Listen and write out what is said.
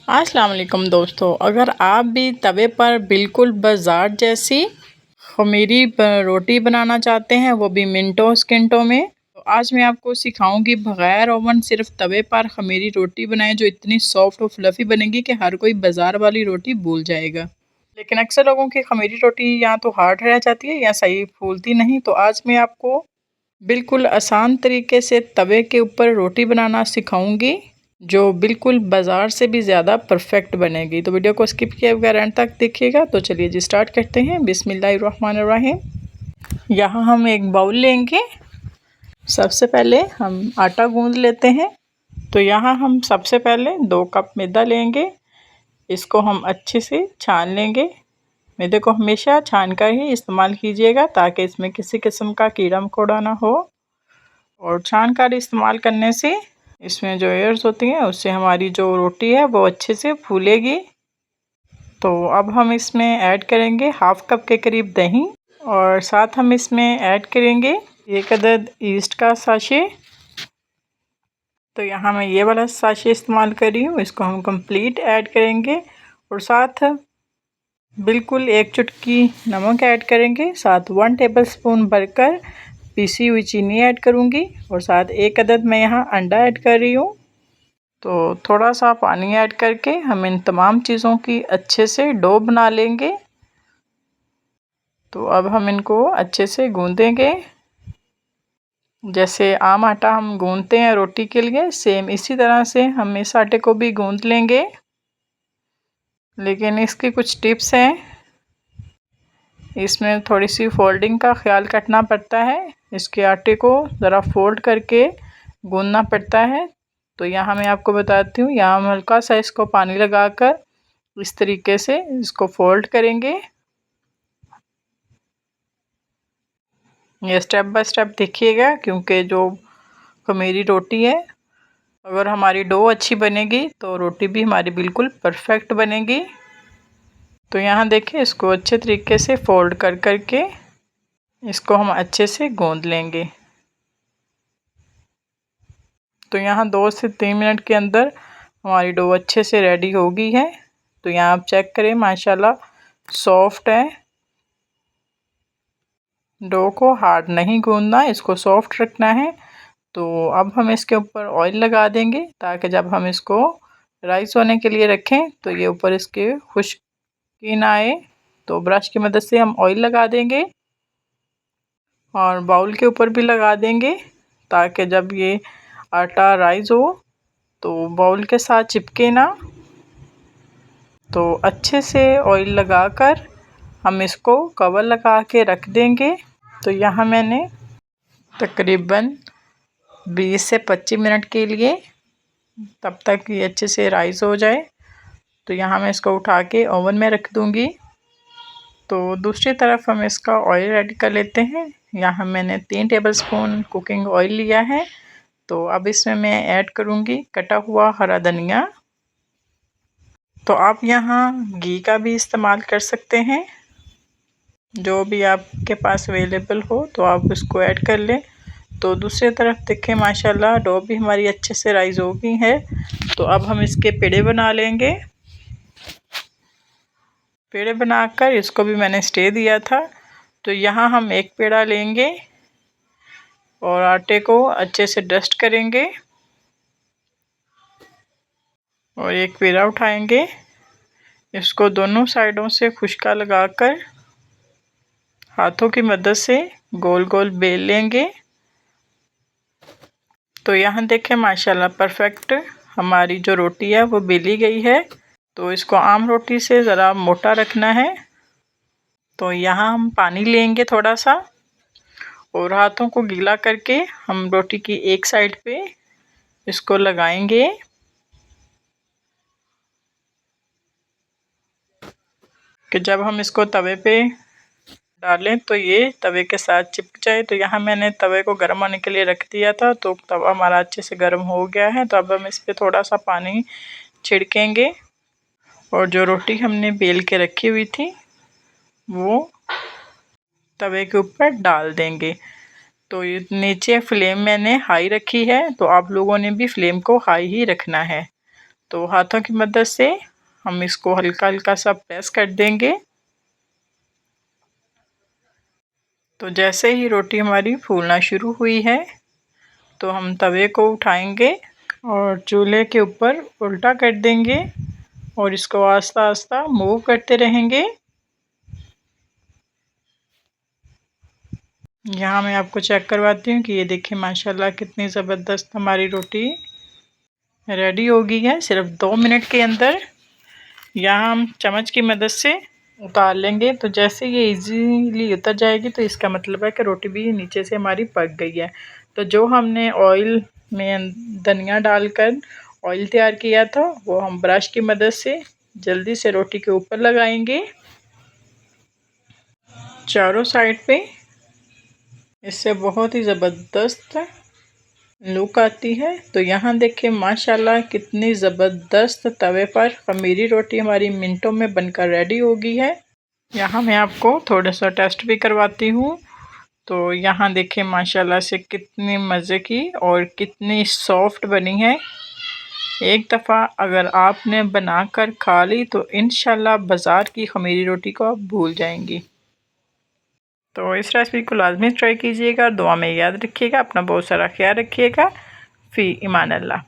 अस्सलाम वालेकुम दोस्तों, अगर आप भी तवे पर बिल्कुल बाज़ार जैसी ख़मीरी रोटी बनाना चाहते हैं, वो भी मिनटों सेकंडों में, तो आज मैं आपको सिखाऊंगी बग़ैर ओवन सिर्फ तवे पर ख़मीरी रोटी बनाएं जो इतनी सॉफ्ट और फ्लफ़ी बनेगी कि हर कोई बाज़ार वाली रोटी भूल जाएगा। लेकिन अक्सर लोगों की ख़मीरी रोटी या तो हार्ड रह जाती है या सही फूलती नहीं। तो आज मैं आपको बिल्कुल आसान तरीके से तवे के ऊपर रोटी बनाना सिखाऊंगी जो बिल्कुल बाज़ार से भी ज़्यादा परफेक्ट बनेगी। तो वीडियो को स्किप किए बगैर एंड तक देखिएगा। तो चलिए जी स्टार्ट करते हैं। बिस्मिल्लाहिर्रहमानिर्रहीम। यहाँ हम एक बाउल लेंगे। सबसे पहले हम आटा गूंद लेते हैं। तो यहाँ हम सबसे पहले 2 कप मैदा लेंगे। इसको हम अच्छे से छान लेंगे। मैदे को हमेशा छान कर ही इस्तेमाल कीजिएगा ताकि इसमें किसी किस्म का कीड़ा मकोड़ा ना हो। और छान कर इस्तेमाल करने से इसमें जो एयर्स होती हैं उससे हमारी जो रोटी है वो अच्छे से फूलेगी। तो अब हम इसमें ऐड करेंगे हाफ़ कप के करीब दही और साथ हम इसमें ऐड करेंगे 1 अदद ईस्ट का साशे। तो यहाँ मैं ये वाला साशे इस्तेमाल कर रही हूँ, इसको हम कंप्लीट ऐड करेंगे और साथ बिल्कुल 1 चुटकी नमक ऐड करेंगे। साथ 1 टेबलस्पून भरकर पीसी हुई चीनी ऐड करूँगी और साथ 1 अदद मैं यहाँ अंडा ऐड कर रही हूँ। तो थोड़ा सा पानी ऐड करके हम इन तमाम चीज़ों की अच्छे से डो बना लेंगे। तो अब हम इनको अच्छे से गूंदेंगे। जैसे आम आटा हम गूंदते हैं रोटी के लिए, सेम इसी तरह से हम इस आटे को भी गूंद लेंगे। लेकिन इसकी कुछ टिप्स हैं। इसमें थोड़ी सी फोल्डिंग का ख्याल रखना पड़ता है। इसके आटे को ज़रा फोल्ड करके गूंदना पड़ता है। तो यहाँ मैं आपको बताती हूँ, यहाँ हम हल्का सा इसको पानी लगाकर इस तरीके से इसको फोल्ड करेंगे। ये स्टेप बाय स्टेप देखिएगा, क्योंकि जो ख़मीरी रोटी है अगर हमारी डो अच्छी बनेगी तो रोटी भी हमारी बिल्कुल परफेक्ट बनेगी। तो यहाँ देखिए, इसको अच्छे तरीके से फोल्ड कर करके इसको हम अच्छे से गूंद लेंगे। तो यहाँ 2 से 3 मिनट के अंदर हमारी डो अच्छे से रेडी हो गई है। तो यहाँ आप चेक करें, माशाल्लाह सॉफ्ट है। डो को हार्ड नहीं गूंदना, इसको सॉफ्ट रखना है। तो अब हम इसके ऊपर ऑयल लगा देंगे ताकि जब हम इसको राइस होने के लिए रखें तो ये ऊपर इसके खुश्की ना आए। तो ब्रश की मदद से हम ऑयल लगा देंगे और बाउल के ऊपर भी लगा देंगे ताकि जब ये आटा राइस हो तो बाउल के साथ चिपके ना। तो अच्छे से ऑयल लगाकर हम इसको कवर लगा के रख देंगे। तो यहाँ मैंने तकरीबन 20 से 25 मिनट के लिए, तब तक ये अच्छे से राइस हो जाए। तो यहाँ मैं इसको उठा के ओवन में रख दूँगी। तो दूसरी तरफ हम इसका ऑयल रेडी कर लेते हैं। यहाँ मैंने 3 टेबलस्पून कुकिंग ऑयल लिया है। तो अब इसमें मैं ऐड करूँगी कटा हुआ हरा धनिया। तो आप यहाँ घी का भी इस्तेमाल कर सकते हैं, जो भी आपके पास अवेलेबल हो तो आप उसको ऐड कर लें। तो दूसरी तरफ देखें, माशाल्लाह डो भी हमारी अच्छे से राइस हो गई है। तो अब हम इसके पेड़े बना लेंगे। पेड़े बनाकर इसको भी मैंने स्टे दिया था। तो यहाँ हम एक पेड़ा लेंगे और आटे को अच्छे से डस्ट करेंगे और एक पेड़ा उठाएंगे। इसको दोनों साइडों से खुश्का लगाकर हाथों की मदद से गोल गोल बेल लेंगे। तो यहाँ देखें, माशाल्लाह परफेक्ट हमारी जो रोटी है वो बेली गई है। तो इसको आम रोटी से ज़रा मोटा रखना है। तो यहाँ हम पानी लेंगे थोड़ा सा और हाथों को गीला करके हम रोटी की एक साइड पे इसको लगाएंगे। कि जब हम इसको तवे पे डालें तो ये तवे के साथ चिपक जाए। तो यहाँ मैंने तवे को गर्म होने के लिए रख दिया था। तो तवा हमारा अच्छे से गर्म हो गया है। तो अब हम इस पर थोड़ा सा पानी छिड़केंगे और जो रोटी हमने बेल के रखी हुई थी वो तवे के ऊपर डाल देंगे। तो ये नीचे फ्लेम मैंने हाई रखी है, तो आप लोगों ने भी फ्लेम को हाई ही रखना है। तो हाथों की मदद से हम इसको हल्का हल्का सा प्रेस कर देंगे। तो जैसे ही रोटी हमारी फूलना शुरू हुई है तो हम तवे को उठाएंगे और चूल्हे के ऊपर उल्टा कर देंगे और इसको आस्ता आस्ता मूव करते रहेंगे। यहाँ मैं आपको चेक करवाती हूँ कि ये देखिए माशाल्लाह कितनी ज़बरदस्त हमारी रोटी रेडी हो गई है सिर्फ 2 मिनट के अंदर। यहाँ हम चम्मच की मदद से उतार लेंगे। तो जैसे ये इजीली उतर जाएगी तो इसका मतलब है कि रोटी भी नीचे से हमारी पक गई है। तो जो हमने ऑयल में धनिया डालकर ऑयल तैयार किया था वो हम ब्रश की मदद से जल्दी से रोटी के ऊपर लगाएंगे चारों साइड पे। इससे बहुत ही ज़बरदस्त लुक आती है। तो यहाँ देखिए माशाल्लाह कितनी ज़बरदस्त तवे पर खमीरी रोटी हमारी मिनटों में बनकर रेडी हो गई है। यहाँ मैं आपको थोड़ा सा टेस्ट भी करवाती हूँ। तो यहाँ देखिए माशाल्लाह से कितनी मज़े की और कितनी सॉफ्ट बनी है। एक दफ़ा अगर आपने बनाकर खा ली तो इंशाल्लाह बाज़ार की खमीरी रोटी को आप भूल जाएंगी। तो इस रेसिपी को लाजमी ट्राई कीजिएगा। दुआ में याद रखिएगा। अपना बहुत सारा ख्याल रखिएगा। फ़ी इमान अल्लाह।